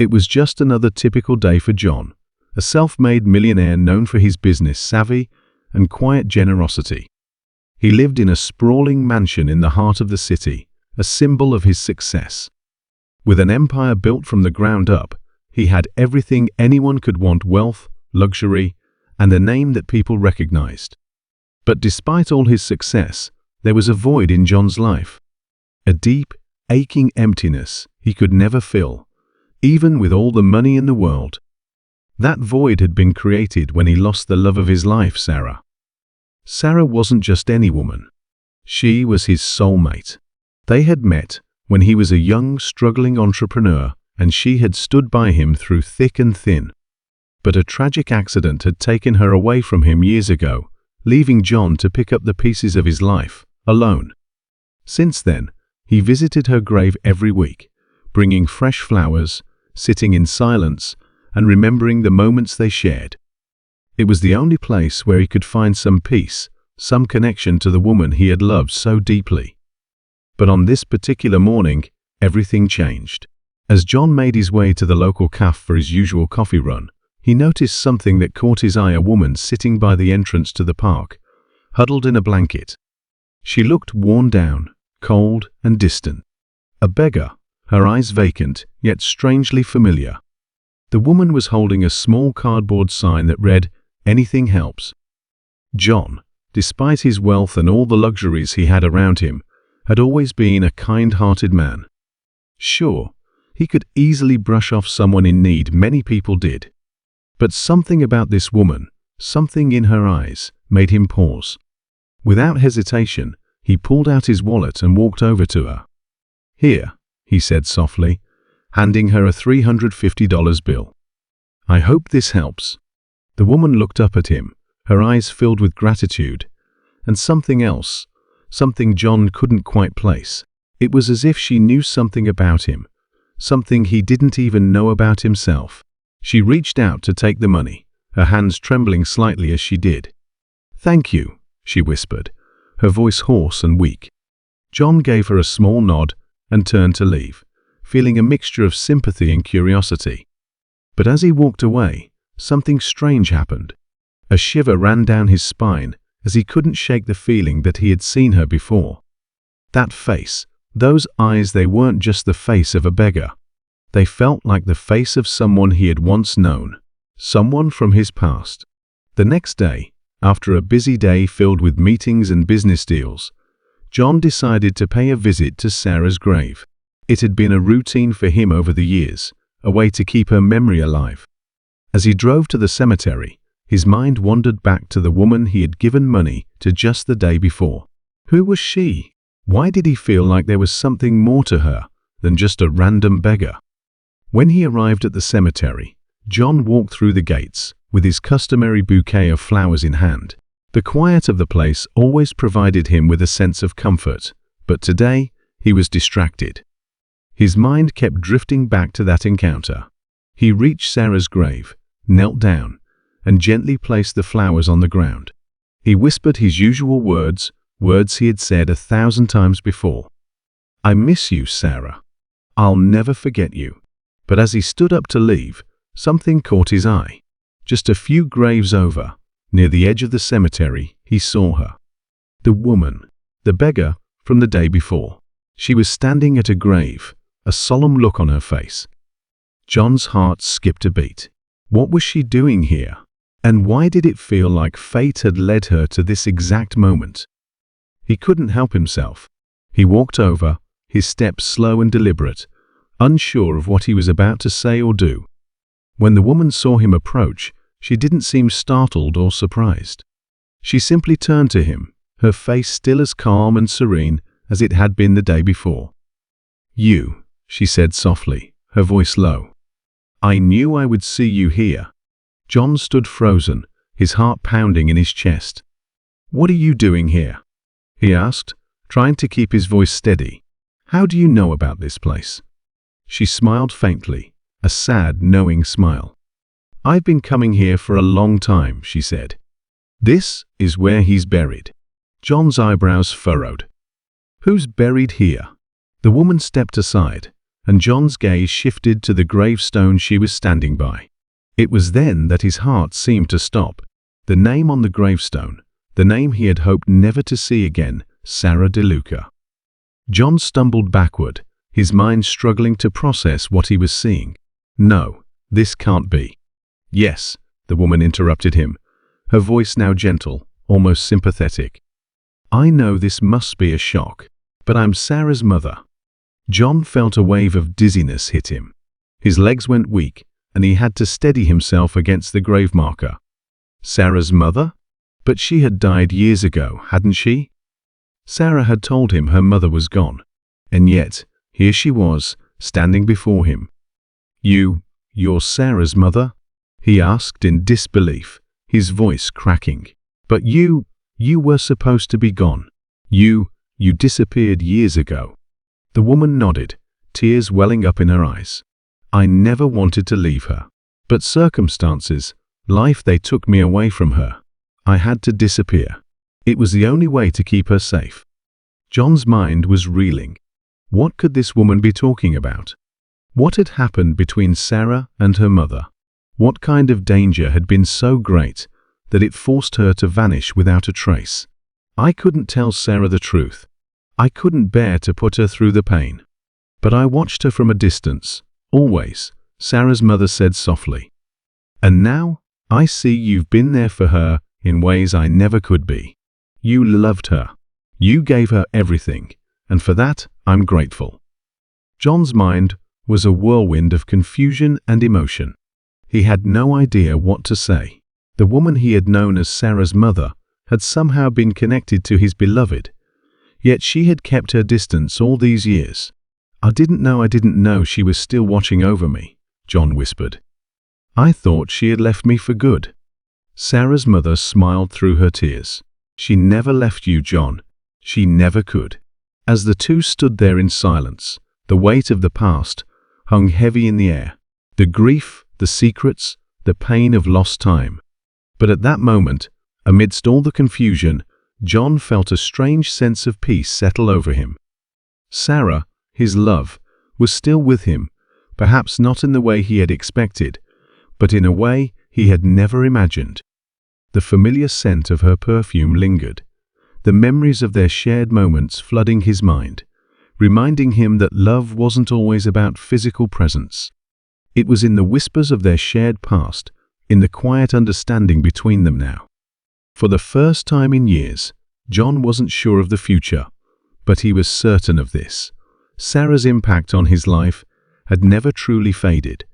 It was just another typical day for John, a self-made millionaire known for his business savvy and quiet generosity. He lived in a sprawling mansion in the heart of the city, a symbol of his success. With an empire built from the ground up, he had everything anyone could want: wealth, luxury, and a name that people recognized. But despite all his success, there was a void in John's life. A deep, aching emptiness he could never fill, even with all the money in the world. That void had been created when he lost the love of his life, Sarah. Sarah wasn't just any woman. She was his soulmate. They had met when he was a young, struggling entrepreneur, and she had stood by him through thick and thin. But a tragic accident had taken her away from him years ago, leaving John to pick up the pieces of his life, alone. Since then, he visited her grave every week, bringing fresh flowers, sitting in silence, and remembering the moments they shared. It was the only place where he could find some peace, some connection to the woman he had loved so deeply. But on this particular morning, everything changed. As John made his way to the local cafe for his usual coffee run, he noticed something that caught his eye: a woman sitting by the entrance to the park, huddled in a blanket. She looked worn down, cold and distant. A beggar, her eyes vacant, yet strangely familiar. The woman was holding a small cardboard sign that read, "Anything helps." John, despite his wealth and all the luxuries he had around him, had always been a kind-hearted man. Sure, he could easily brush off someone in need, many people did. But something about this woman, something in her eyes, made him pause. Without hesitation, he pulled out his wallet and walked over to her. "Here," he said softly, handing her a $350 bill. "I hope this helps." The woman looked up at him, her eyes filled with gratitude, and something else, something John couldn't quite place. It was as if she knew something about him, something he didn't even know about himself. She reached out to take the money, her hands trembling slightly as she did. "Thank you," she whispered, her voice hoarse and weak. John gave her a small nod and turned to leave, feeling a mixture of sympathy and curiosity. But as he walked away, something strange happened. A shiver ran down his spine as he couldn't shake the feeling that he had seen her before. That face, those eyes, they weren't just the face of a beggar. They felt like the face of someone he had once known, someone from his past. The next day, after a busy day filled with meetings and business deals, John decided to pay a visit to Sarah's grave. It had been a routine for him over the years, a way to keep her memory alive. As he drove to the cemetery, his mind wandered back to the woman he had given money to just the day before. Who was she? Why did he feel like there was something more to her than just a random beggar? When he arrived at the cemetery, John walked through the gates with his customary bouquet of flowers in hand. The quiet of the place always provided him with a sense of comfort, but today he was distracted. His mind kept drifting back to that encounter. He reached Sarah's grave, knelt down, and gently placed the flowers on the ground. He whispered his usual words, words he had said 1,000 times before. "I miss you, Sarah. I'll never forget you." But as he stood up to leave, something caught his eye. Just a few graves over, near the edge of the cemetery, he saw her. The woman, the beggar from the day before. She was standing at a grave, a solemn look on her face. John's heart skipped a beat. What was she doing here? And why did it feel like fate had led her to this exact moment? He couldn't help himself. He walked over, his steps slow and deliberate, unsure of what he was about to say or do. When the woman saw him approach, she didn't seem startled or surprised. She simply turned to him, her face still as calm and serene as it had been the day before. "You," she said softly, her voice low. "I knew I would see you here." John stood frozen, his heart pounding in his chest. "What are you doing here?" he asked, trying to keep his voice steady. "How do you know about this place?" She smiled faintly, a sad, knowing smile. "I've been coming here for a long time," she said. "This is where he's buried." John's eyebrows furrowed. "Who's buried here?" The woman stepped aside, and John's gaze shifted to the gravestone she was standing by. It was then that his heart seemed to stop. The name on the gravestone, the name he had hoped never to see again, Sarah DeLuca. John stumbled backward, his mind struggling to process what he was seeing. No, this can't be. Yes, the woman interrupted him, her voice now gentle, almost sympathetic. I know this must be a shock, but I'm Sarah's mother. John felt a wave of dizziness hit him. His legs went weak, and he had to steady himself against the grave marker. Sarah's mother? But she had died years ago, hadn't she? Sarah had told him her mother was gone, and yet, here she was, standing before him. You're Sarah's mother? He asked in disbelief, his voice cracking. But you were supposed to be gone. You disappeared years ago. The woman nodded, tears welling up in her eyes. I never wanted to leave her. But circumstances, life, they took me away from her. I had to disappear. It was the only way to keep her safe. John's mind was reeling. What could this woman be talking about? What had happened between Sarah and her mother? What kind of danger had been so great that it forced her to vanish without a trace? I couldn't tell Sarah the truth. I couldn't bear to put her through the pain. But I watched her from a distance, always, Sarah's mother said softly. And now, I see you've been there for her in ways I never could be. You loved her. You gave her everything, and for that, I'm grateful. John's mind was a whirlwind of confusion and emotion. He had no idea what to say. The woman he had known as Sarah's mother had somehow been connected to his beloved, yet she had kept her distance all these years. I didn't know she was still watching over me, John whispered. I thought she had left me for good. Sarah's mother smiled through her tears. She never left you, John. She never could. As the two stood there in silence, the weight of the past hung heavy in the air. The grief, the secrets, the pain of lost time. But at that moment, amidst all the confusion, John felt a strange sense of peace settle over him. Sarah, his love, was still with him, perhaps not in the way he had expected, but in a way he had never imagined. The familiar scent of her perfume lingered, the memories of their shared moments flooding his mind, reminding him that love wasn't always about physical presence. It was in the whispers of their shared past, in the quiet understanding between them now. For the first time in years, John wasn't sure of the future, but he was certain of this. Sarah's impact on his life had never truly faded,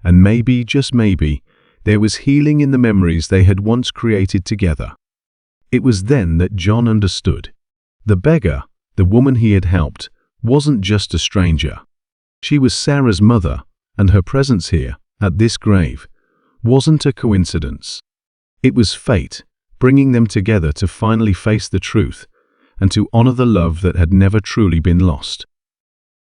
and maybe, just maybe, there was healing in the memories they had once created together. It was then that John understood. The beggar, the woman he had helped, wasn't just a stranger. She was Sarah's mother, and her presence here, at this grave, wasn't a coincidence. It was fate, bringing them together to finally face the truth and to honor the love that had never truly been lost.